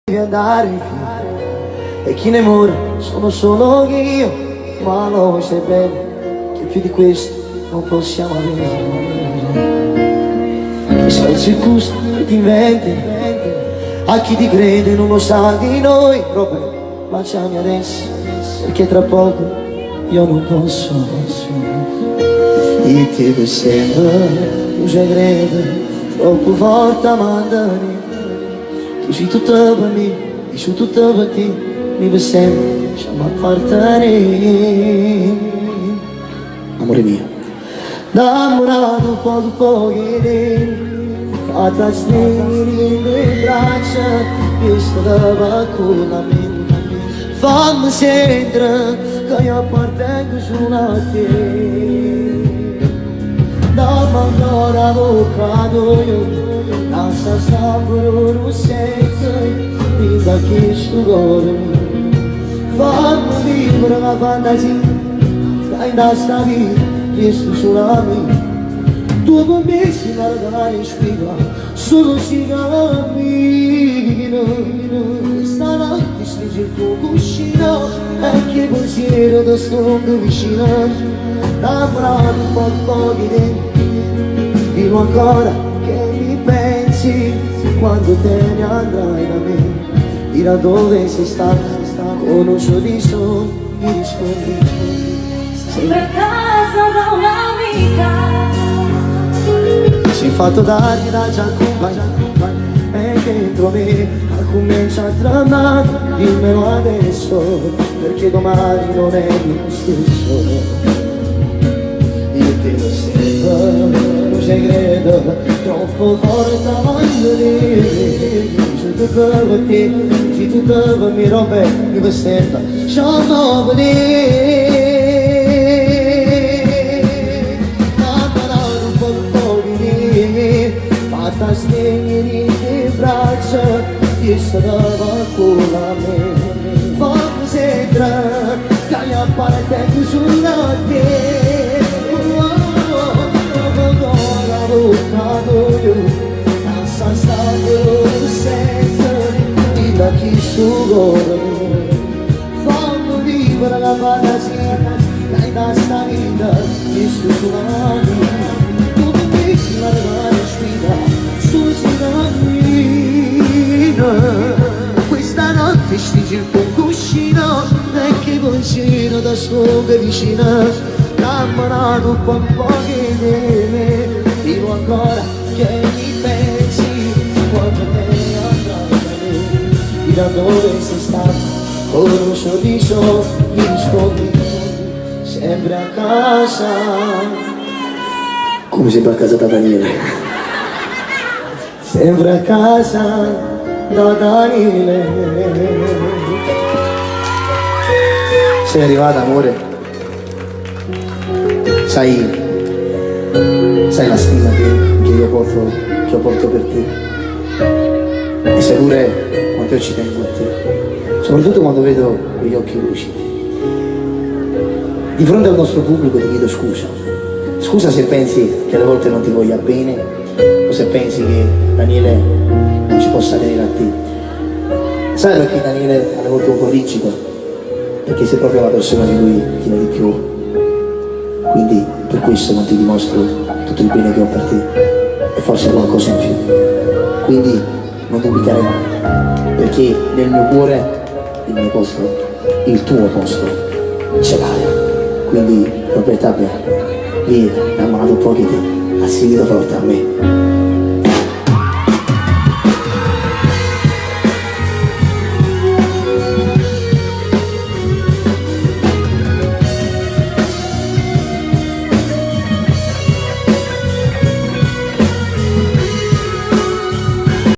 Devi andare in fine e chi ne muore sono solo io, ma lo sai bene che più di questo non possiamo avere. Che sei il circus che ti inventi, a chi ti crede non lo sa di noi. Robert, baciami adesso perché tra poco io non posso. E ti sembra un segreto troppo forte a mandare. Tu sei tutto per me, io sono tutto per te. Mi per sempre, lasciamo appartenere. Amore mio, dammi un po' che fatta stringere le braccia, io sto da con la mia. Fammi sentire che io appartengo solo a te. Dammi ancora avvocato io, lascia stare un senso, mi da che sto cuore. Fammi vivere la fantasia, dai da sta vita, che sto solo a me. Tu con me si guarda in spiega, solo si cammina. Questa notte stringe il tuo cuscino, e che pensiero ti sto vicino. Dammi un po' di tempo, dillo ancora che mi pensi, quando te ne andrai da me. Dirà dove sei stata, con un sorriso mi rispondi. Sei a casa da un'amica, si è fatto tardi da già e dentro me comincia a tramare. Dimmelo adesso perché domani non è più lo stesso. Io te lo sento, un segreto troppo forte a mandare. Sono tutto per te, sei tutto per me, Robert, mi per sempre. Lasciamo vedere. Fatta stringere le braccia, io stavo con la me. Fammi sentire che io appartengo solo a te. Dopo avvocato io, lascia stare un senso, di da chi sto cuore. Fammi vivere la fantasia, dai da sta vita, che sto solo a me. Tu con me si guarda in sfida, questa notte stringi il tuo cuscino, e che pensiero da sopra vicina. Dammi un po' che deve, dico ancora che mi pensi, quando te ne andrai da me. Dirà dove sei stato, con un sorriso mi rispondi, sempre a casa. Come sempre a casa da Daniele. Sempre a casa da Daniele. Sei arrivata, amore? Sai la stima che io porto per te. E sai pure quanto io ci tengo a te. Soprattutto quando vedo quegli occhi lucidi. Di fronte al nostro pubblico ti chiedo scusa. Scusa se pensi che alle volte non ti voglia bene, o se pensi che Daniele non ci possa tenere a te. Sai perché Daniele alle volte è un po' rigido? Perché sei proprio la persona di lui tiene di più. Quindi per questo non ti dimostro tutto il bene che ho per te, e forse qualcosa in più. Quindi non dubitare mai, perché nel mio cuore il mio posto, il tuo posto ce l'hai. Quindi Roberta, vieni, dammi un po' che ti ha seguito forte a me.